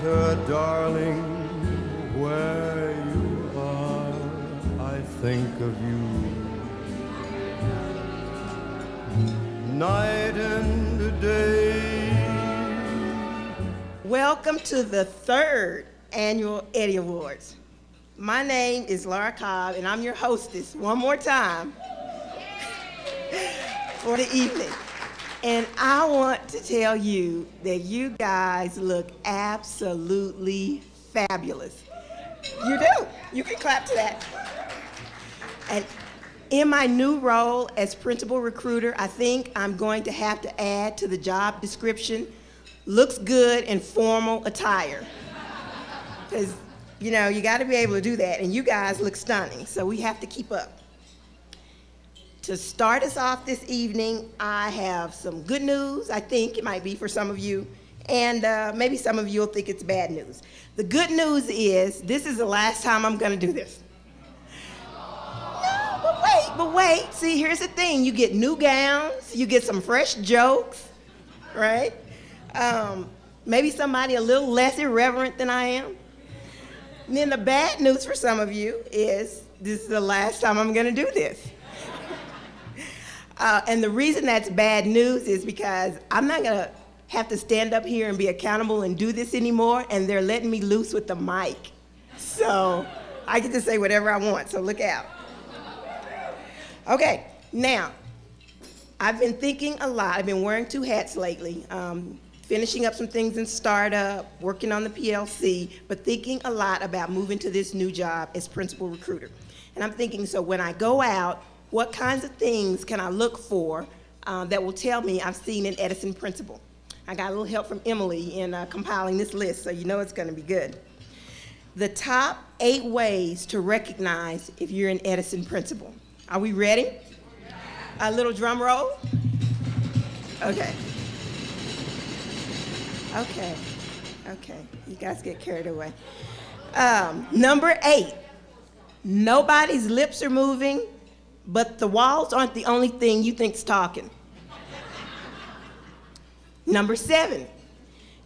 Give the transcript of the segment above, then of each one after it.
Martha, darling, where you are, I think of you. Night and day. Welcome to the third annual Eddie Awards. My name is Laura Cobb, and I'm your hostess one more time for the evening. And I want to tell you that you guys look absolutely fabulous. You do. You can clap to that. And in my new role as principal recruiter, I think I'm going to have to add to the job description, looks good in formal attire. Because, you know, you got to be able to do that, and you guys look stunning, so we have to keep up. To start us off this evening, I have some good news, I think it might be for some of you, and maybe some of you will think it's bad news. The good news is, this is the last time I'm gonna do this. No, but wait, see, here's the thing. You get new gowns, you get some fresh jokes, right? Maybe somebody a little less irreverent than I am. And then the bad news for some of you is, this is the last time I'm gonna do this. And the reason that's bad news is because I'm not gonna have to stand up here and be accountable and do this anymore, and they're letting me loose with the mic. So I get to say whatever I want, so look out. Okay, now, I've been thinking a lot. I've been wearing two hats lately, finishing up some things in startup, working on the PLC, but thinking a lot about moving to this new job as principal recruiter. And I'm thinking, so when I go out, what kinds of things can I look for that will tell me I've seen an Edison principal? I got a little help from Emily in compiling this list, so you know it's gonna be good. The top 8 ways to recognize if you're an Edison principal. Are we ready? A little drum roll? Okay. Okay, you guys get carried away. Number 8, nobody's lips are moving, but the walls aren't the only thing you think's talking. Number 7,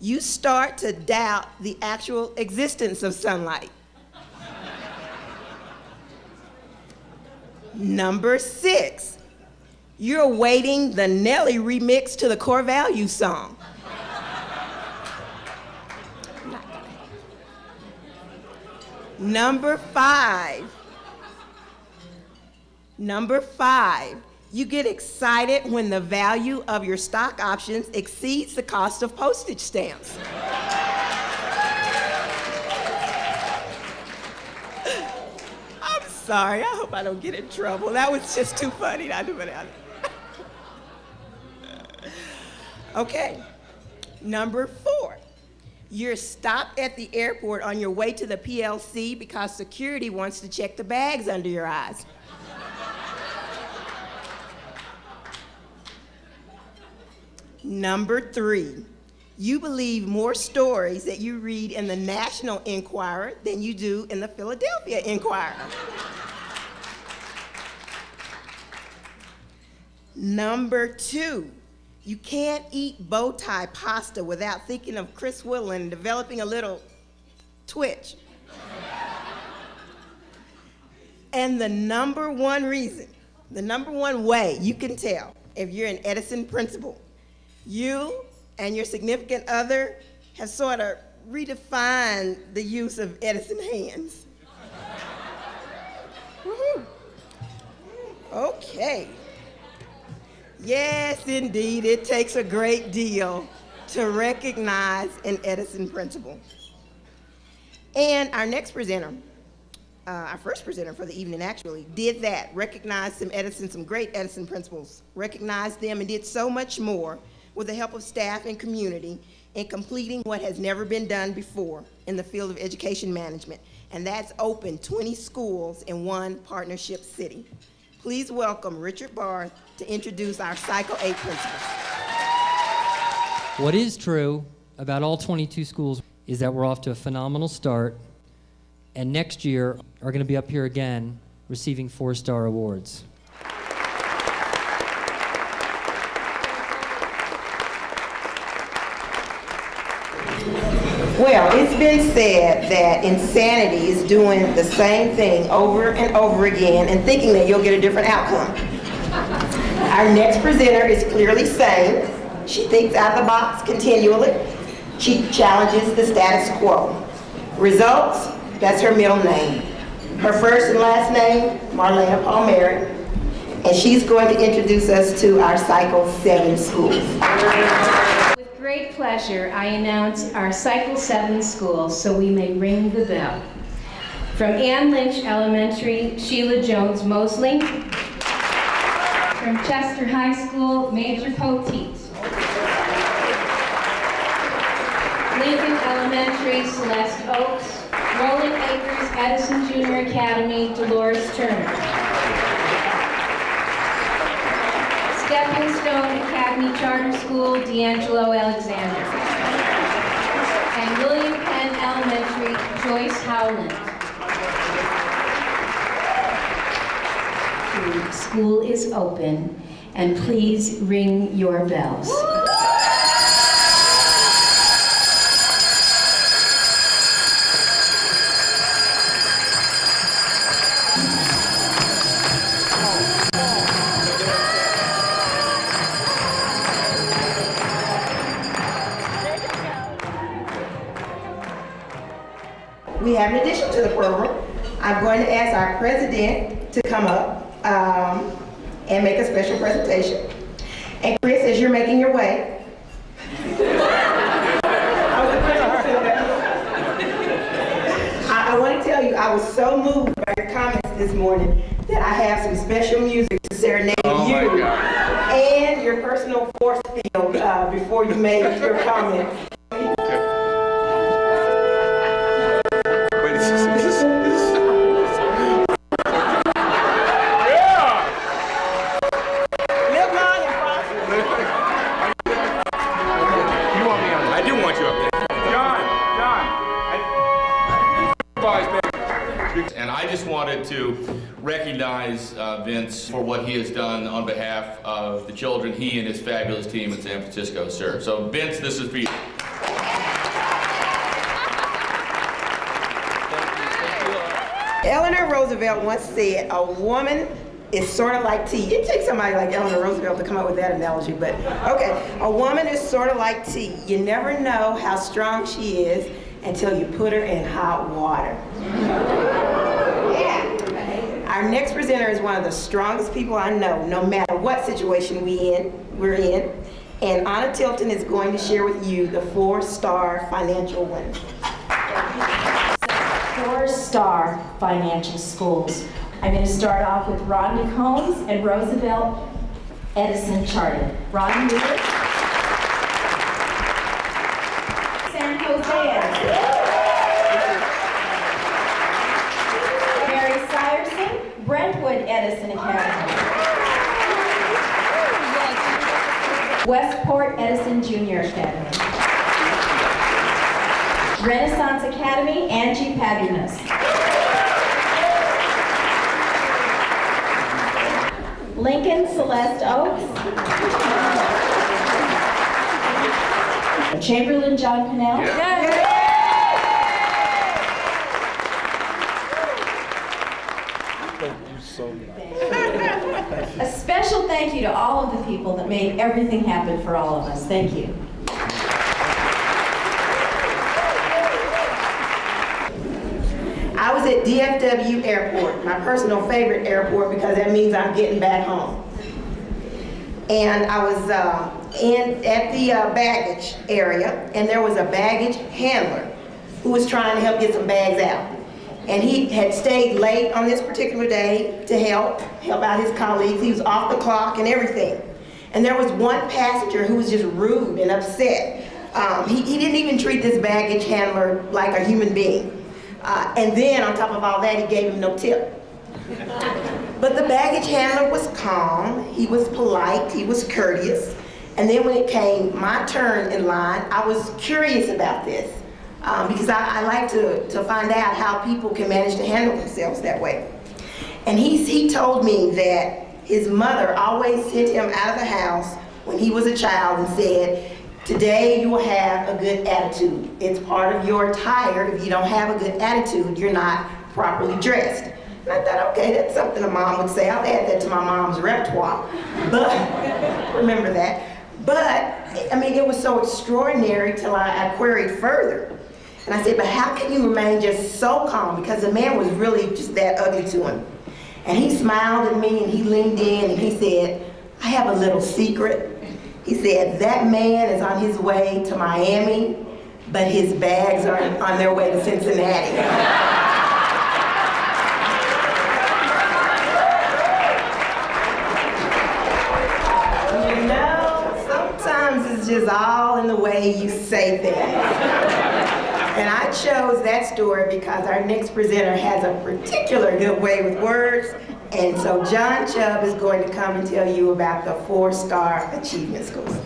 you start to doubt the actual existence of sunlight. Number 6, you're awaiting the Nelly remix to the Core Values song. Number 5, you get excited when the value of your stock options exceeds the cost of postage stamps. I'm sorry, I hope I don't get in trouble. That was just too funny. Okay, number 4, you're stopped at the airport on your way to the PLC because security wants to check the bags under your eyes. Number 3, you believe more stories that you read in the National Enquirer than you do in the Philadelphia Inquirer. Number 2, you can't eat bow tie pasta without thinking of Chris Whittle and developing a little twitch. And the number 1 reason, the number 1 way you can tell if you're an Edison principal, you and your significant other have sort of redefined the use of Edison hands. Woohoo. Okay. Yes, indeed, it takes a great deal to recognize an Edison principal. And our next presenter, our first presenter for the evening actually, did that, recognized some great Edison principals, recognized them and did so much more with the help of staff and community in completing what has never been done before in the field of education management, and that's opened 20 schools in one partnership city. Please welcome Richard Barth to introduce our Cycle 8 principals. What is true about all 22 schools is that we're off to a phenomenal start, and next year are going to be up here again receiving 4-star awards. Well, it's been said that insanity is doing the same thing over and over again and thinking that you'll get a different outcome. Our next presenter is clearly sane. She thinks out of the box continually. She challenges the status quo. Results, that's her middle name. Her first and last name, Marlena Palmieri. And she's going to introduce us to our Cycle 7 schools. With great pleasure, I announce our Cycle 7 schools so we may ring the bell. From Ann Lynch Elementary, Sheila Jones Mosley. From Chester High School, Major Poteet. Lincoln Elementary, Celeste Oaks. Rolling Acres Edison Junior Academy, Dolores Turner. Stepping Stone Academy Charter School, D'Angelo Alexander. And William Penn Elementary, Joyce Howland. The school is open, and please ring your bells. We have an addition to the program. I'm going to ask our president to come up and make a special presentation. And Chris, as you're making your way, I want to tell you, I was so moved by your comments this morning that I have some special music to serenade you and your personal force field before you made your comment. And I just wanted to recognize Vince for what he has done on behalf of the children he and his fabulous team in San Francisco serve. So Vince, this is for you. Eleanor Roosevelt once said, a woman is sort of like tea. It takes somebody like Eleanor Roosevelt to come up with that analogy, but okay. A woman is sort of like tea. You never know how strong she is until you put her in hot water. Yeah. Our next presenter is one of the strongest people I know, no matter what situation we're in. And Anna Tilton is going to share with you the 4-star financial win. 4-star financial schools. I'm going to start off with Rodney Combs and Roosevelt Edison Charter. Rodney Lewis. San Jose. Mary Syerson, Brentwood Edison Academy. Westport Edison Junior Academy. Renaissance Academy, Angie Padunas. Lincoln Celeste Oaks. Chamberlain John Pennell. A special thank you to all of the people that made everything happen for all of us. Thank you. I was at DFW Airport, my personal favorite airport because that means I'm getting back home. And I was at the baggage area, and there was a baggage handler who was trying to help get some bags out. And he had stayed late on this particular day to help out his colleagues. He was off the clock and everything. And there was one passenger who was just rude and upset. He didn't even treat this baggage handler like a human being. And then on top of all that, he gave him no tip. But the baggage handler was calm, he was polite, he was courteous. And then when it came my turn in line, I was curious about this because I like to find out how people can manage to handle themselves that way. And he told me that his mother always sent him out of the house when he was a child and said, Today you will have a good attitude. It's part of your attire. If you don't have a good attitude, you're not properly dressed. And I thought, okay, that's something a mom would say. I'll add that to my mom's repertoire. But, remember that. But, I mean, it was so extraordinary till I queried further. And I said, but how can you remain just so calm? Because the man was really just that ugly to him. And he smiled at me and he leaned in and he said, I have a little secret. He said, that man is on his way to Miami, but his bags are on their way to Cincinnati. You know, sometimes it's just all in the way you say things. And I chose that story because our next presenter has a particular good way with words. And so John Chubb is going to come and tell you about the 4-Star Achievement Schools.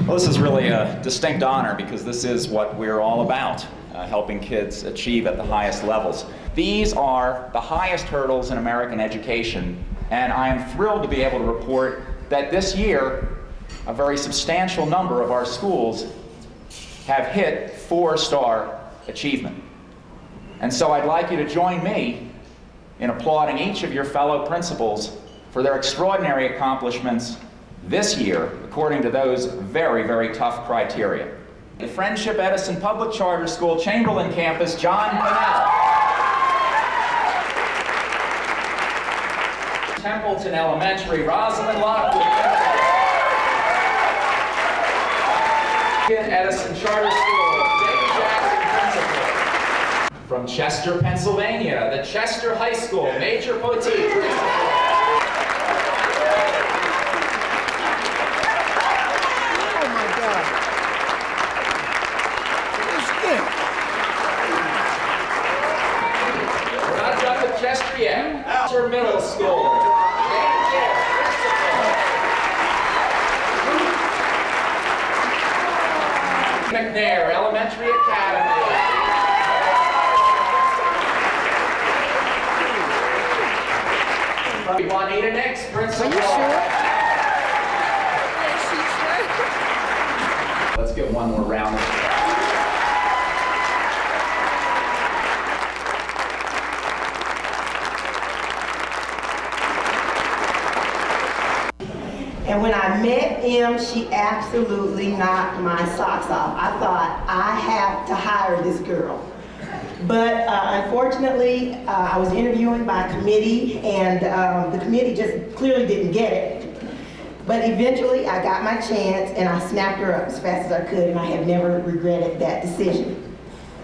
Well, this is really a distinct honor because this is what we're all about, helping kids achieve at the highest levels. These are the highest hurdles in American education, and I am thrilled to be able to report that this year, a very substantial number of our schools have hit 4-star achievement. And so I'd like you to join me in applauding each of your fellow principals for their extraordinary accomplishments this year, according to those very, very tough criteria. The Friendship Edison Public Charter School, Chamberlain Campus, John Pinnell. Templeton Elementary, Rosalind Lockwood. Edison Charter School, Jay Jackson Principal. From Chester, Pennsylvania, the Chester High School, Major Poteet Principal. Oh my God. We're not done with Chester yet. Chester Middle School, Jane Jess, Principal. McNair Elementary Academy. Juanita Nix, Principal. Are you sure? Yes, she's sure. Let's get one more round. And when I met Em, she absolutely knocked my socks off. I thought, I have to hire this girl. But unfortunately, I was interviewing by committee, and the committee just clearly didn't get it. But eventually, I got my chance, and I snapped her up as fast as I could, and I have never regretted that decision.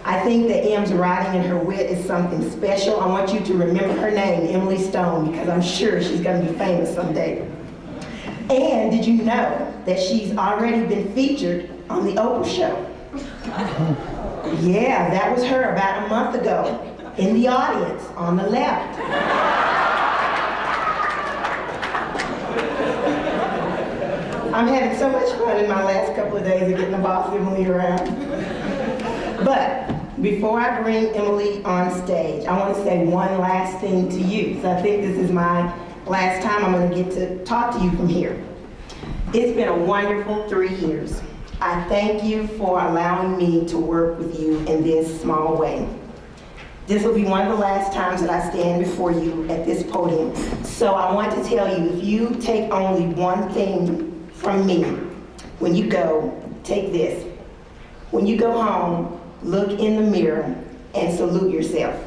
I think that Em's writing and her wit is something special. I want you to remember her name, Emily Stone, because I'm sure she's going to be famous someday. And did you know that she's already been featured on the Oprah Show? Yeah, that was her about a month ago, in the audience, on the left. I'm having so much fun in my last couple of days of getting the boss Emily around. But before I bring Emily on stage, I want to say one last thing to you. So I think this is my last time I'm going to get to talk to you from here. It's been a wonderful 3 years. I thank you for allowing me to work with you in this small way. This will be one of the last times that I stand before you at this podium. So I want to tell you, if you take only one thing from me, when you go, take this. When you go home, look in the mirror and salute yourself.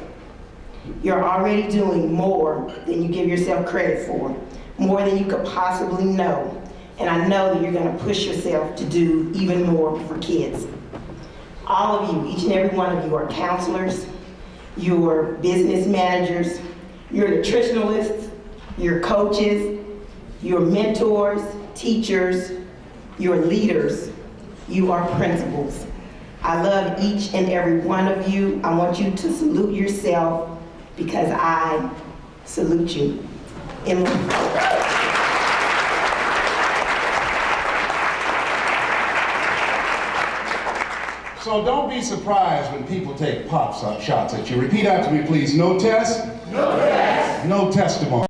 You're already doing more than you give yourself credit for, more than you could possibly know. And I know that you're going to push yourself to do even more for kids. All of you, each and every one of you are counselors, you're business managers, you're nutritionalists, you're coaches, you're mentors, teachers, you're leaders, you are principals. I love each and every one of you. I want you to salute yourself because I salute you. Emily. So don't be surprised when people take shots at you. Repeat after me, please. No test? No test. No testimony.